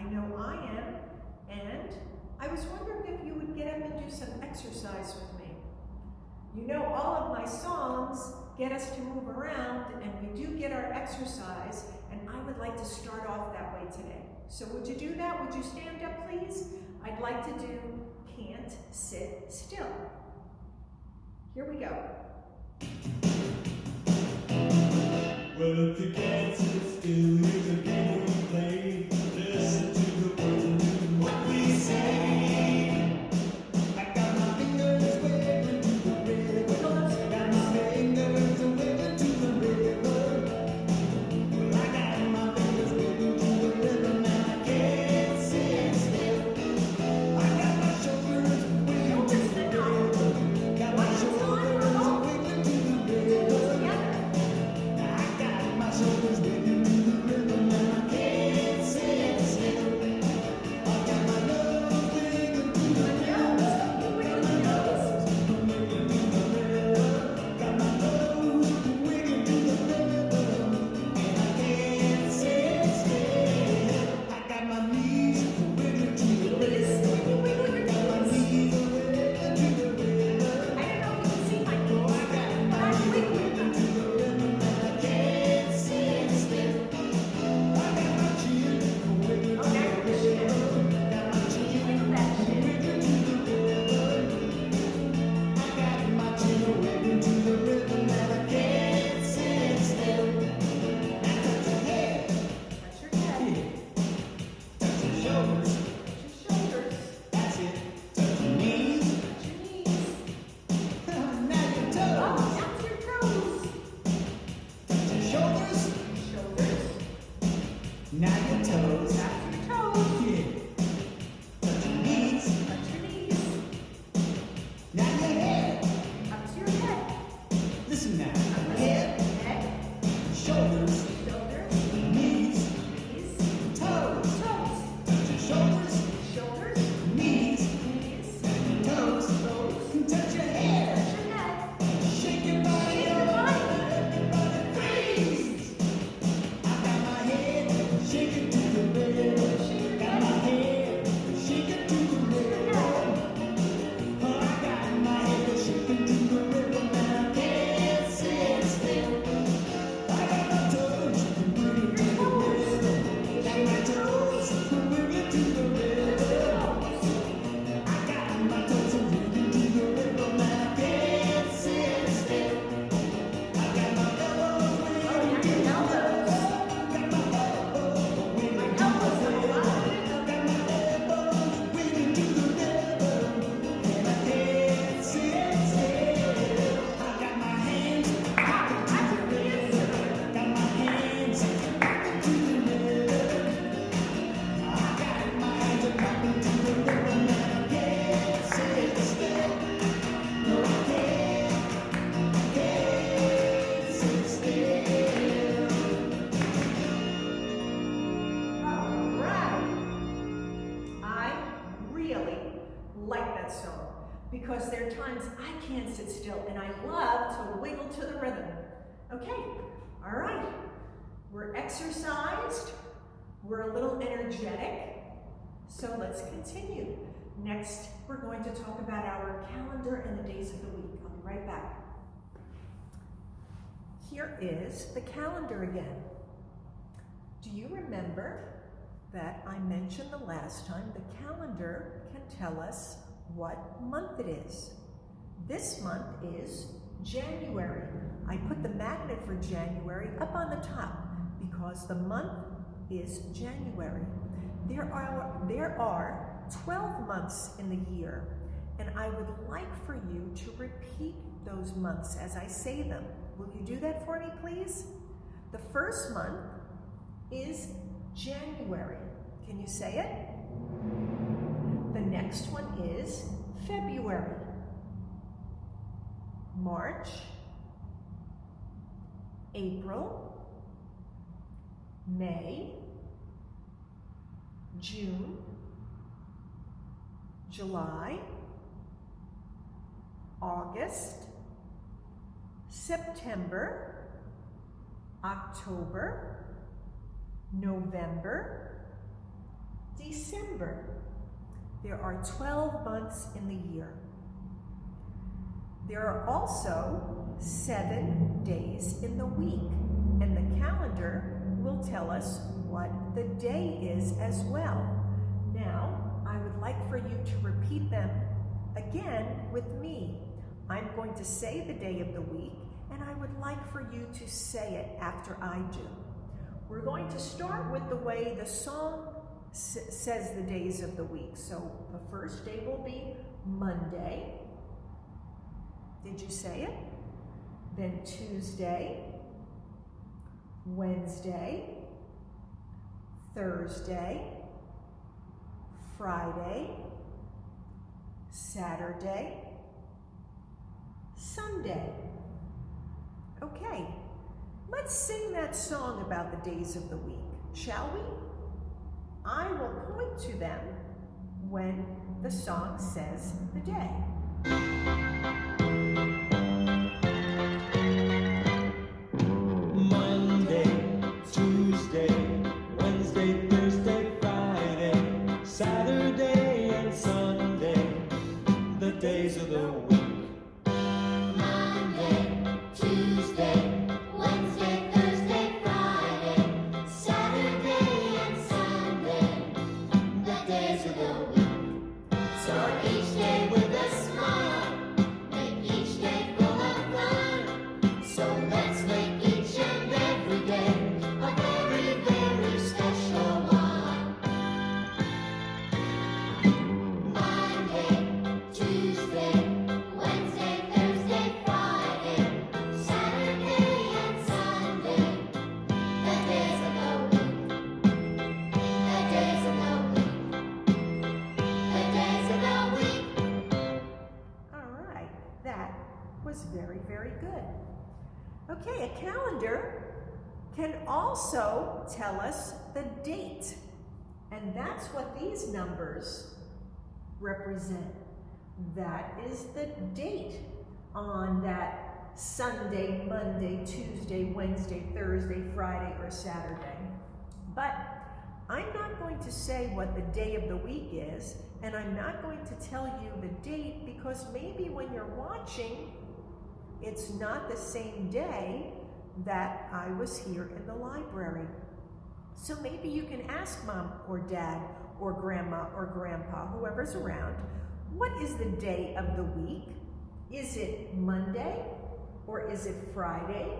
I know I am, and I was wondering if you would get up and do some exercise with me. You know, all of my songs get us to move around, and we do get our exercise, and I would like to start off that way today. So would you do that? Would you stand up, please? I'd like to do Can't Sit Still. Here we go. Well, if you can't sit still, here's a game we play. Listen to the words and do what we say. I got my fingers waving to the river. Got my fingers waving to the river. Well, I got my fingers waving to the river, and I can't sit still. I got my shoulders waving to the river. Got my shoulders waving to the river. I got my shoulders waving to the rhythm, and I can't sit still. I got my nose waving to the rhythm. Got my nose waving to the rhythm. Got my nose waving to the rhythm, and I can't sit still. I got my knees waving to the rhythm. Got my knees waving to the rhythm. I don't know if you can see my Oh, knees. I got my knees waving to the rhythm, and I can't sit still. I got my chin waving to the rhythm. Got my chin waving to the rhythm. I got my chin waving to the rhythm, and I can't sit still. Now touch your head, Touch your head. touch your shoulders, Touch your shoulders. that's it. Touch your knees, Touch your knees. now your Oh, toes. down to your toes. Touch your shoulders, Shoulders. now your toes. Down to your toes. Yeah. Touch your knees, Touch your knees. now your head. Up to your head. Listen now. Head, Head. shoulders, Shoulders. knees, Knees. toes. Toes. Touch your shoulders, Shoulders. knees, Knees. toes. Touch your head. Touch your head. Shake your body Shake your up. body. Everybody freeze. I got my head shaking to the rhythm. Got my head shaking to the rhythm. Oh, I got my head shaking to the rhythm, and I can't sit still. I got my toes wiggling to the rhythm. Got my toes wiggling to the rhythm. I got my toes wiggling to the rhythm, and I can't sit still. I got my elbows wiggling to the rhythm. Got my elbows wiggling to the rhythm. Got my elbows wiggling to the rhythm, and I can't sit still. I got my hands popping to the rhythm. Got my hands popping to the rhythm. I got my hands popping to the rhythm, and I can't sit still. No, I can't sit still. All right. I really like that song because there are times I can't sit still and I love to wiggle to the rhythm. Okay, all right. We're exercised. We're a little energetic. So let's continue. Next, we're going to talk about our calendar and the days of the week. I'll be right back. Here is the calendar again. Do you remember that I mentioned the last time the calendar can tell us what month it is? This month is January. I put the magnet for January up on the top because the month is January. There are 12 months in the year, and I would like for you to repeat those months as I say them. Will you do that for me, please? The first month is January. Can you say it? The next one is February. March, April, May, June, July, August, September, October, November, December. There are 12 months in the year. There are also 7 days in the week, and the calendar will tell us what the day is as well. Now, I would like for you to repeat them again with me. I'm going to say the day of the week, and I would like for you to say it after I do. We're going to start with the way the song says the days of the week. So the first day will be Monday. Did you say it? Then Tuesday, Wednesday, Thursday, Friday, Saturday, Sunday. Okay, let's sing that song about the days of the week, shall we? I will point to them when the song says the day. Monday, Tuesday, Wednesday, Thursday, Friday, Saturday and Sunday, the days of the week. Monday, Tuesday, Wednesday, Thursday, Friday, Saturday and Sunday, the days of the week. Start each day with a smile, make each day full of fun. So let's make each and every day a very, very special one. Monday, Tuesday, Wednesday, Thursday, Friday, Saturday and Sunday, the days of the week, the days of the week, the days of the week. All right, that was very, very good. Okay, a calendar can also tell us the date, and that's what these numbers represent. That is the date on that Sunday, Monday, Tuesday, Wednesday, Thursday, Friday, or Saturday. But I'm not going to say what the day of the week is, and I'm not going to tell you the date because maybe when you're watching, it's not the same day that I was here in the library. So maybe you can ask mom or dad or grandma or grandpa, whoever's around, what is the day of the week? Is it Monday or is it Friday?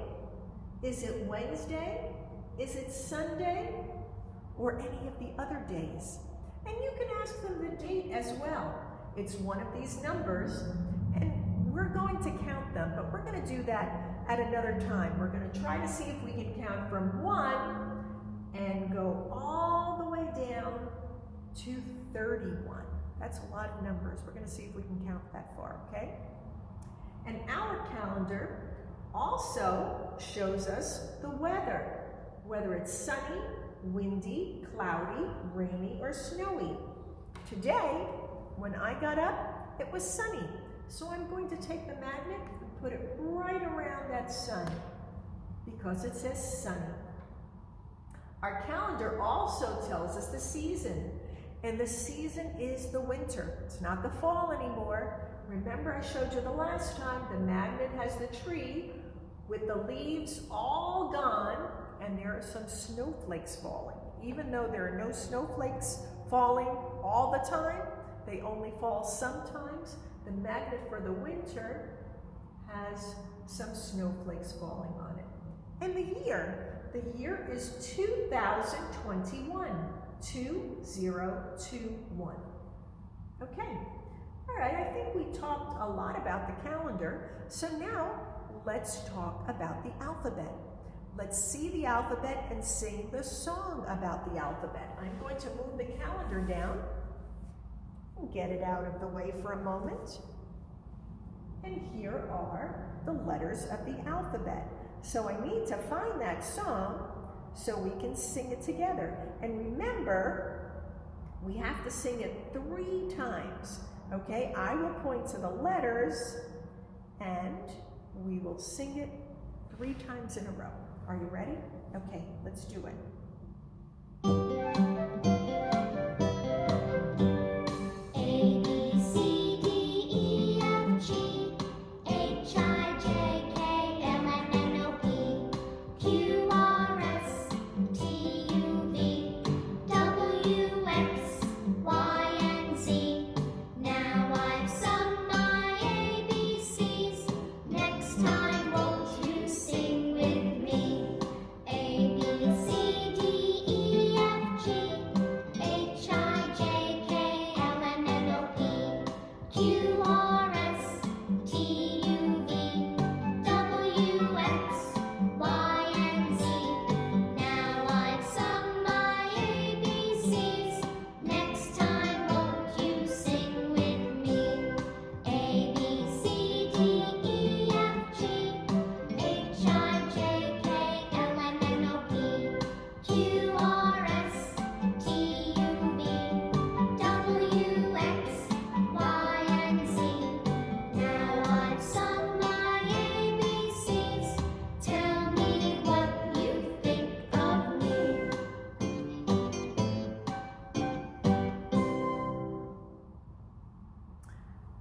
Is it Wednesday? Is it Sunday? Or any of the other days? And you can ask them the date as well. It's one of these numbers, and we're going to count them, but we're going to do that at another time. We're going to try to see if we can count from 1 and go all the way down to 31. That's a lot of numbers. We're going to see if we can count that far, okay? And our calendar also shows us the weather, whether it's sunny, windy, cloudy, rainy, or snowy. Today, when I got up, it was sunny. So I'm going to take the magnet and put it right around that sun because it says sunny. Our calendar also tells us the season, and the season is the winter. It's not the fall anymore. Remember I showed you the last time, the magnet has the tree with the leaves all gone, and there are some snowflakes falling. Even though there are no snowflakes falling all the time, they only fall sometimes. The magnet for the winter has some snowflakes falling on it. And the year is 2021, 2021. Okay, all right, I think we talked a lot about the calendar, so now let's talk about the alphabet. Let's see the alphabet and sing the song about the alphabet. I'm going to move the calendar down and get it out of the way for a moment. And here are the letters of the alphabet. So I need to find that song so we can sing it together. And remember, we have to sing it 3 times. Okay, I will point to the letters and we will sing it 3 times in a row. Are you ready? Okay, let's do it.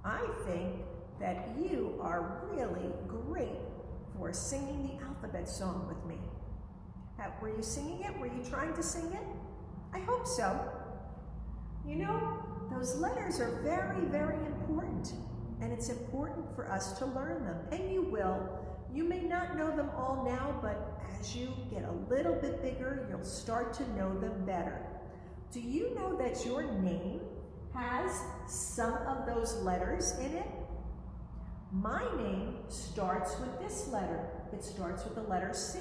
I think that you are really great for singing the alphabet song with me. Were you singing it? Were you trying to sing it? I hope so. You know, those letters are very, very important, and it's important for us to learn them, and you will. You may not know them all now, but as you get a little bit bigger, you'll start to know them better. Do you know that your name has some of those letters in it? My name starts with this letter. It starts with the letter C.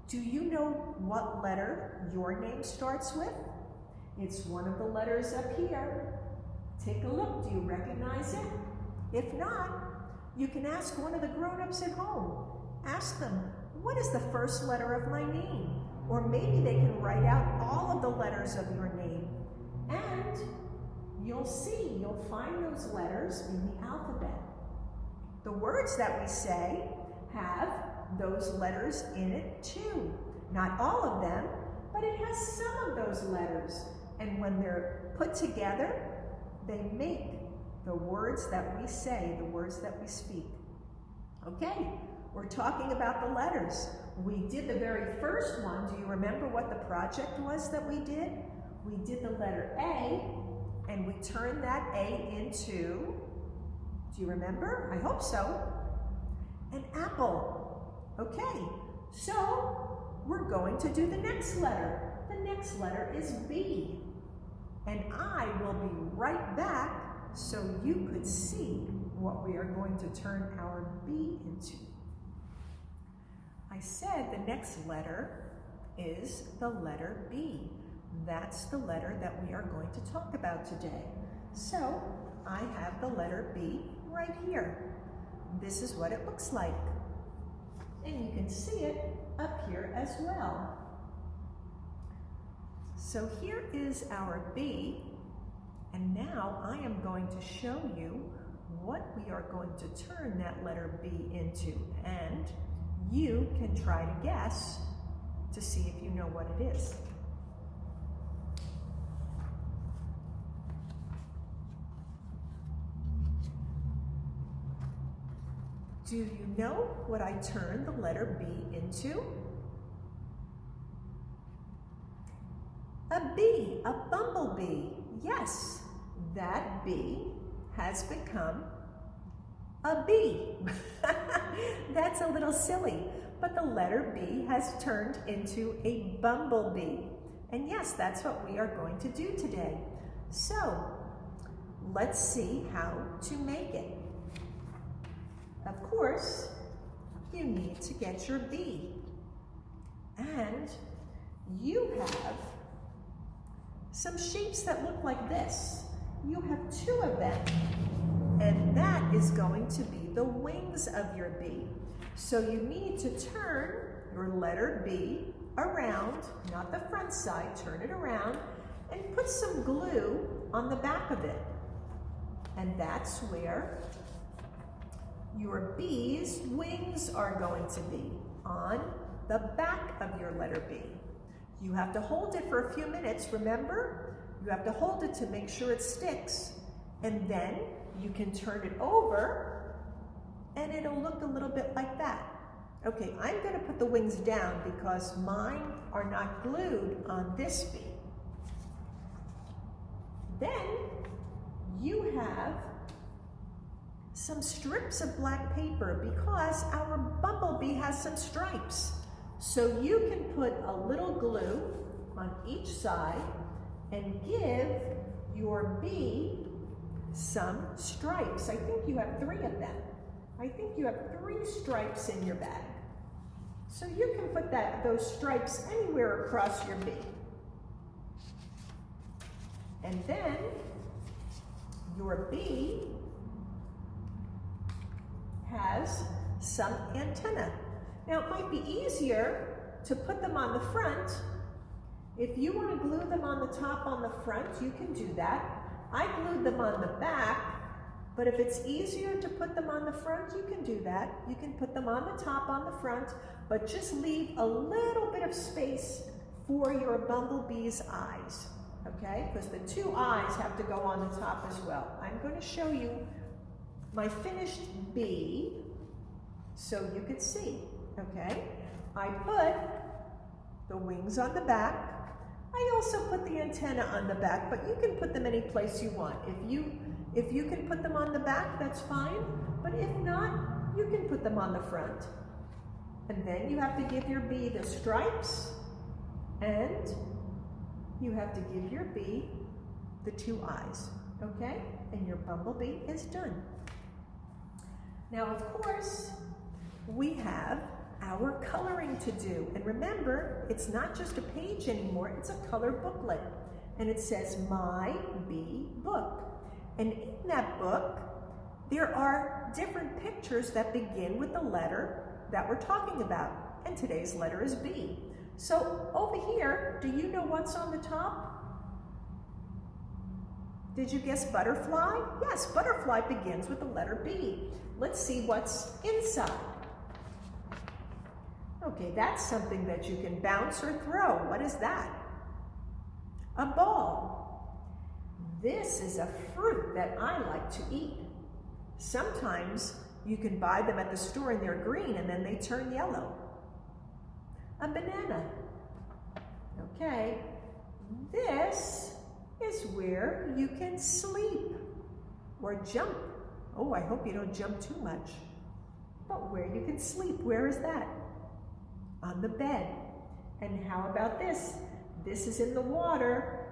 Do you know what letter your name starts with? It's one of the letters up here. Take a look. Do you recognize it? If not, you can ask one of the grown-ups at home. Ask them, what is the first letter of my name? Or maybe they can write out all of the letters of your name. And you'll find those letters in the alphabet. The words that we say have those letters in it too. Not all of them, but it has some of those letters. And when they're put together, they make the words that we say, the words that we speak. Okay, we're talking about the letters. We did the very first one. Do you remember what the project was that we did? We did the letter A, and we turned that A into, do you remember? I hope so. An apple. Okay, so we're going to do the next letter. The next letter is B. And I will be right back so you could see what we are going to turn our B into. I said the next letter is the letter B. That's the letter that we are going to talk about today. So I have the letter B right here. This is what it looks like. And you can see it up here as well. So here is our B, and now I am going to show you what we are going to turn that letter B into, and you can try to guess to see if you know what it is. Do you know what I turned the letter B into? A bee, a bumblebee. Yes, that bee has become a bee. That's a little silly, but the letter B has turned into a bumblebee. And yes, that's what we are going to do today. So, let's see how to make it. Of course, you need to get your bee. And you have some shapes that look like this. You have two of them. And that is going to be the wings of your bee. So you need to turn your letter B around, not the front side, turn it around, and put some glue on the back of it. And that's where your bee's wings are going to be, on the back of your letter B. You have to hold it for a few minutes, remember? You have to hold it to make sure it sticks. And then you can turn it over and it'll look a little bit like that. Okay, I'm gonna put the wings down because mine are not glued on this bee. Then you have some strips of black paper because our bumblebee has some stripes. So you can put a little glue on each side and give your bee some stripes. I think you have 3 of them. I think you have 3 stripes in your bag. So you can put those stripes anywhere across your bee. And then your bee has some antenna. Now it might be easier to put them on the front. If you want to glue them on the top on the front, you can do that. I glued them on the back, but if it's easier to put them on the front, you can do that. You can put them on the top on the front, but just leave a little bit of space for your bumblebee's eyes, okay? Because the 2 eyes have to go on the top as well. I'm going to show you my finished B so you could see, okay? I put the wings on the back. I also put the antenna on the back, but you can put them any place you want. If you can put them on the back, that's fine, but if not, you can put them on the front. And then you have to give your bee the stripes, and you have to give your bee the 2 eyes, okay? And your bumblebee is done. Now, of course, we have our coloring to do. And remember, it's not just a page anymore, it's a color booklet. And it says, My Bee Book. And in that book, there are different pictures that begin with the letter that we're talking about. And today's letter is B. So over here, do you know what's on the top? Did you guess butterfly? Yes, butterfly begins with the letter B. Let's see what's inside. Okay, that's something that you can bounce or throw. What is that? A ball. This is a fruit that I like to eat. Sometimes you can buy them at the store and they're green and then they turn yellow. A banana. Okay, this is where you can sleep or jump. Oh, I hope you don't jump too much. But where you can sleep, where is that? On the bed. And how about this? This is in the water.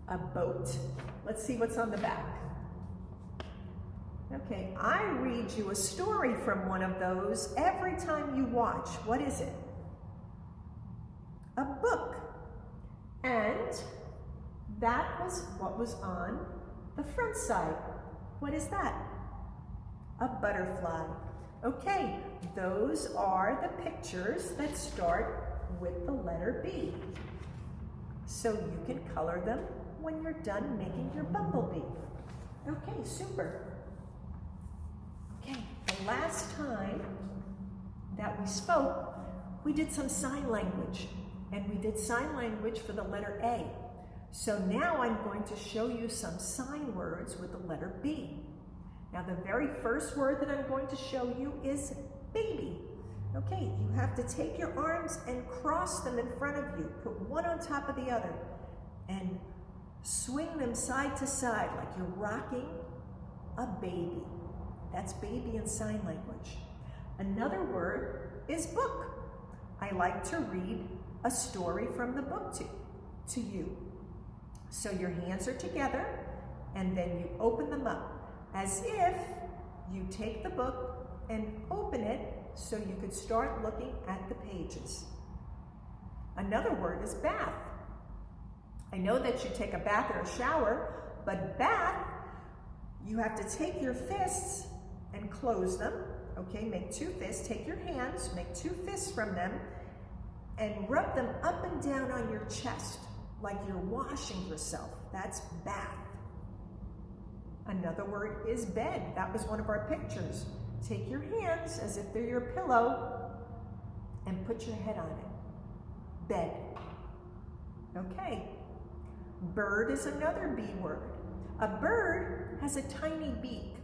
A boat. Let's see what's on the back. Okay, I read you a story from one of those every time you watch. What is it? A book. And that was what was on the front side. What is that? A butterfly. Okay, those are the pictures that start with the letter B. So you can color them when you're done making your bumblebee. Okay, super. Okay, the last time that we spoke, we did some sign language, and we did sign language for the letter A. So now I'm going to show you some sign words with the letter B. Now the very first word that I'm going to show you is baby. Okay, you have to take your arms and cross them in front of you. Put one on top of the other and swing them side to side like you're rocking a baby. That's baby in sign language. Another word is book. I like to read a story from the book to you. So your hands are together and then you open them up as if you take the book and open it so you could start looking at the pages. Another word is bath. I know that you take a bath or a shower, but bath, you have to take your fists and close them. Okay, make 2 fists. Take your hands, make 2 fists from them, and rub them up and down on your chest like you're washing yourself. That's bath. Another word is bed. That was one of our pictures. Take your hands as if they're your pillow and put your head on it. Bed. Okay. Bird is another B word. A bird has a tiny beak.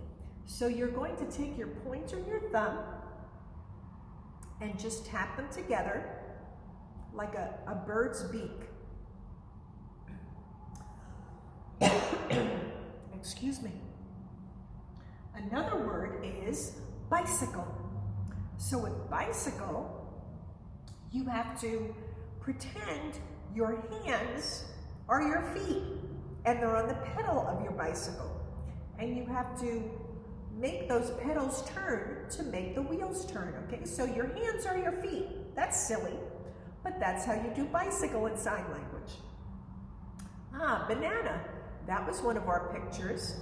So you're going to take your pointer and your thumb and just tap them together like a bird's beak. Excuse me. Another word is bicycle. So with bicycle, you have to pretend your hands are your feet and they're on the pedal of your bicycle. And you have to make those pedals turn to make the wheels turn, okay? So your hands are your feet. That's silly, but that's how you do bicycle in sign language. Ah, banana. That was one of our pictures.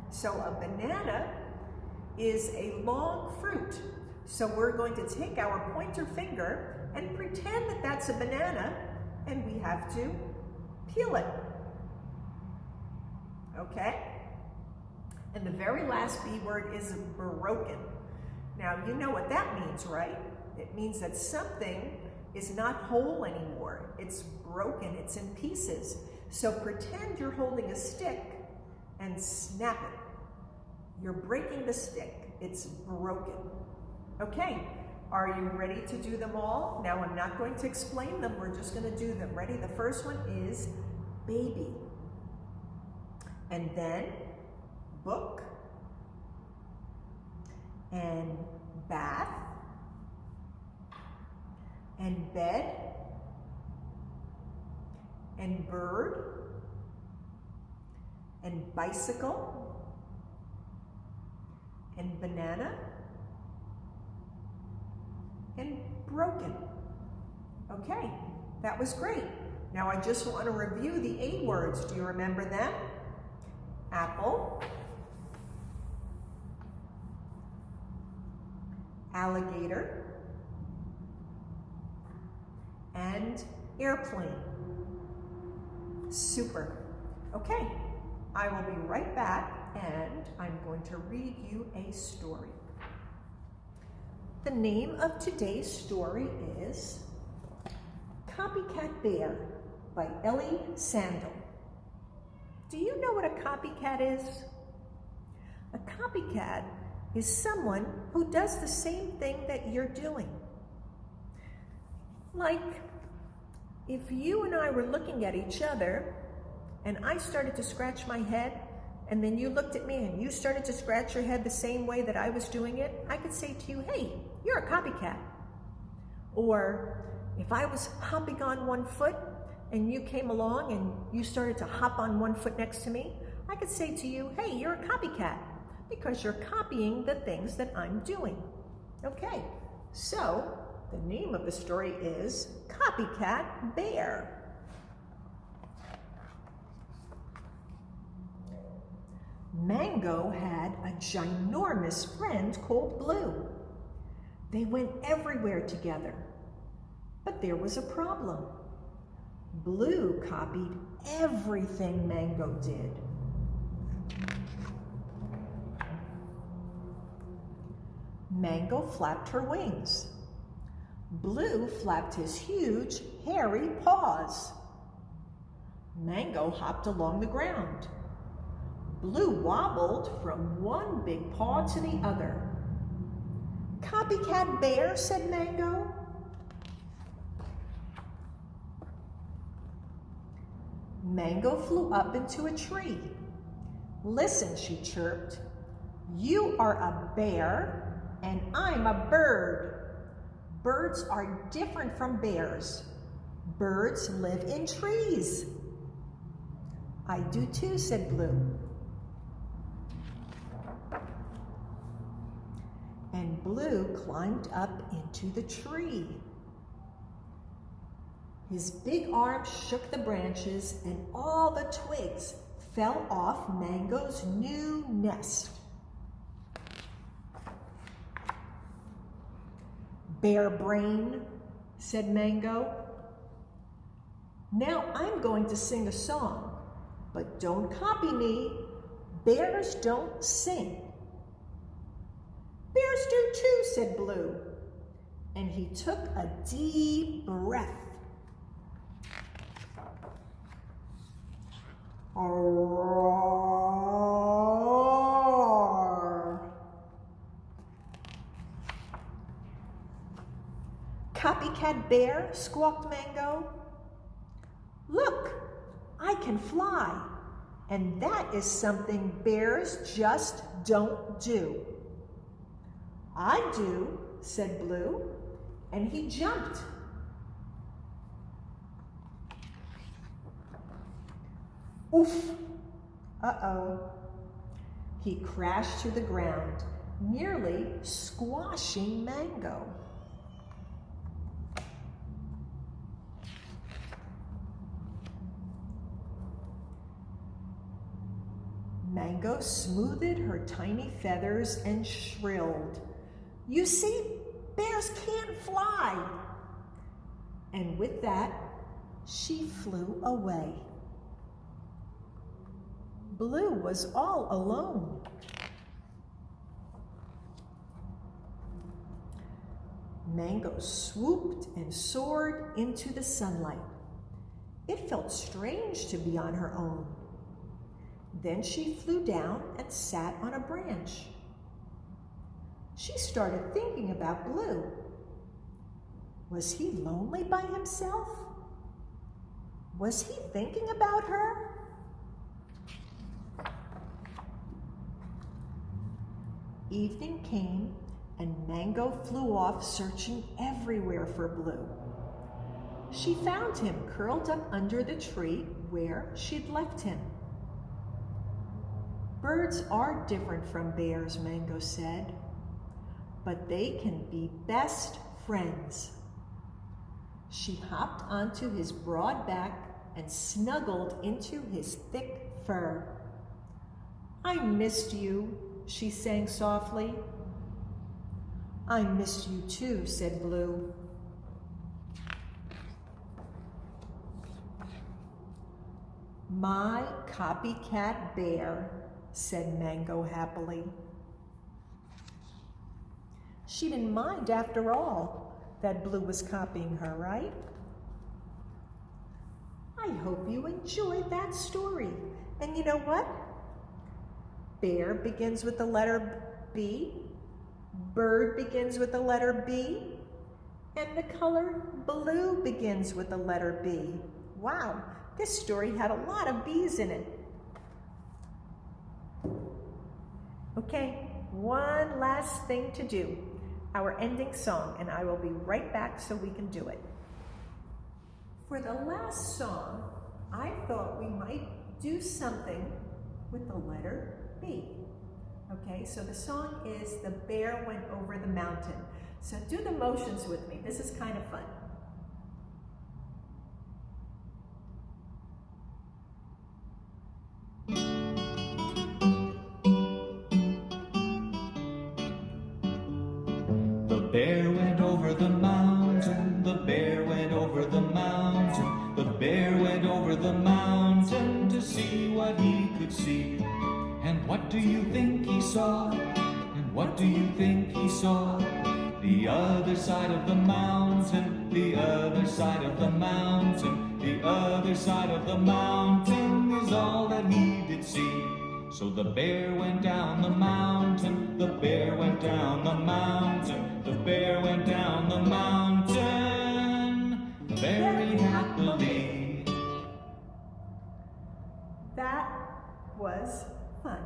So a banana is a long fruit. So we're going to take our pointer finger and pretend that that's a banana, and we have to peel it. Okay? And the very last B word is broken. Now, you know what that means, right? It means that something is not whole anymore. It's broken, it's in pieces. So pretend you're holding a stick and snap it. You're breaking the stick. It's broken. Okay, are you ready to do them all? Now I'm not going to explain them, we're just going to do them. Ready? The first one is baby. And then book. And bath. And bed. And bird. And bicycle. And banana. And broken. Okay, that was great. Now I just want to review the A words. Do you remember them? Apple, alligator, and airplane. Super. Okay, I will be right back and I'm going to read you a story. The name of today's story is Copycat Bear by Ellie Sandel. Do you know what a copycat is? A copycat is someone who does the same thing that you're doing. Like if you and I were looking at each other and I started to scratch my head and then you looked at me and you started to scratch your head the same way that I was doing it, I could say to you, hey, you're a copycat. Or if I was hopping on one foot and you came along and you started to hop on one foot next to me, I could say to you, hey, you're a copycat, because you're copying the things that I'm doing. Okay, so the name of the story is Copycat Bear. Mango had a ginormous friend called Blue. They went everywhere together, but there was a problem. Blue copied everything Mango did. Mango flapped her wings. Blue flapped his huge, hairy paws. Mango hopped along the ground. Blue wobbled from one big paw to the other. Copycat Bear, said Mango. Mango flew up into a tree. Listen, she chirped. You are a bear and I'm a bird. Birds are different from bears. Birds live in trees. I do too, said Blue. And Blue climbed up into the tree. His big arms shook the branches and all the twigs fell off Mango's new nest. Bear brain, said Mango. Now I'm going to sing a song, but don't copy me. Bears don't sing. Bears do too, said Blue. And he took a deep breath. Roar. Copycat Bear, squawked Mango. Look, I can fly, and that is something bears just don't do. I do, said Blue, and he jumped. Oof! Uh-oh. He crashed to the ground, nearly squashing Mango. Mango smoothed her tiny feathers and shrilled. You see, bears can't fly. And with that, she flew away. Blue was all alone. Mango swooped and soared into the sunlight. It felt strange to be on her own. Then she flew down and sat on a branch. She started thinking about Blue. Was he lonely by himself? Was he thinking about her? Evening came, and Mango flew off searching everywhere for Blue. She found him curled up under the tree where she'd left him. Birds are different from bears, Mango said, but they can be best friends. She hopped onto his broad back and snuggled into his thick fur. I missed you, she sang softly. I missed you too, said Blue. My copycat bear, said Mango happily. She didn't mind after all that Blue was copying her, right? I hope you enjoyed that story. And you know what? Bear begins with the letter B, bird begins with the letter B, and the color blue begins with the letter B. Wow, this story had a lot of B's in it. Okay, one last thing to do, our ending song, and I will be right back so we can do it. For the last song, I thought we might do something with the letter B. Okay, so the song is The Bear Went Over the Mountain. So do the motions with me. This is kind of fun. The bear went over the mountain, the bear went over the mountain, the bear went over the mountain to see what he could see. And what do you think he saw? And what do you think he saw? The other side of the mountain, the other side of the mountain, the other side of the mountain is all that he did see. So the bear went down the mountain, the bear went down the mountain, the bear went down the mountain, very happily. That was fun.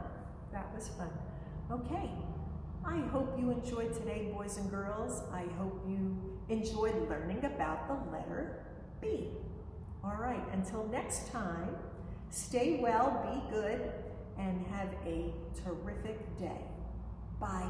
That was fun. Okay, I hope you enjoyed today, boys and girls. I hope you enjoyed learning about the letter B. All right, until next time, stay well, be good, and have a terrific day. Bye.